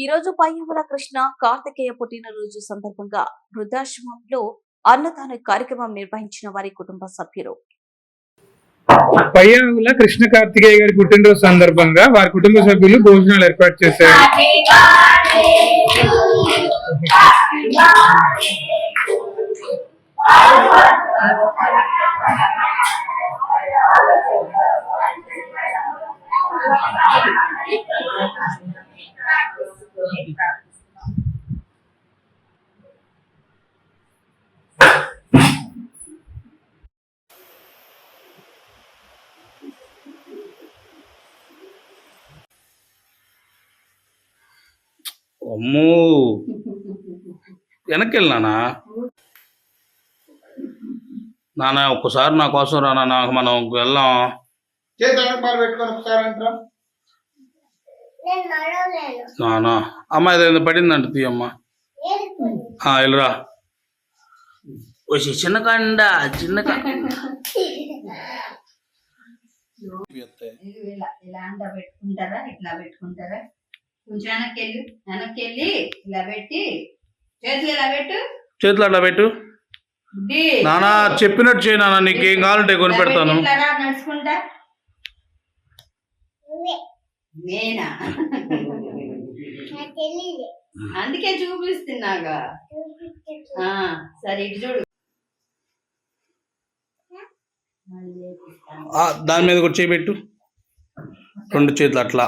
ఈ రోజు పయ్యావుల కృష్ణ కార్తికేయ పుట్టినరోజు సందర్భంగా వృద్ధాశ్రమంలో అన్నదాన కార్యక్రమం నిర్వహించిన వారి కుటుంబ సభ్యులు. పయ్యావుల కృష్ణ కార్తికేయ గారి పుట్టినరోజు సందర్భంగా వారి కుటుంబ సభ్యులు భోజనాలు ఏర్పాటు చేశారు. అమ్మో వెనక్కి వెళ్ళినా నాన్న ఒక్కసారి నా కోసం రా నాన్న, మనం వెళ్దాం. నానా అమ్మ ఏదైనా పడిందంట తీయమ్మా. వెళ్ళరా వచ్చి చిన్నకండ ఇలా అండ పెట్టుకుంటారా, ఇట్లా పెట్టుకుంటారా, కొంచెం వెనక్కి వెళ్ళి ఇలా పెట్టి చేతులు ఇలా పెట్టు, చేతులు అట్లా పెట్టు నానా. చెప్పినట్టు చేయి నాన్న, నీకేం కావాలంటే కొని పెడతాను. నడుచుకుంటా నేనా అందుకే చూపిస్తున్నాగా. సరే ఇటు చూడు, దాని మీద కూడా చేపెట్టు, రెండు చేతులు అట్లా.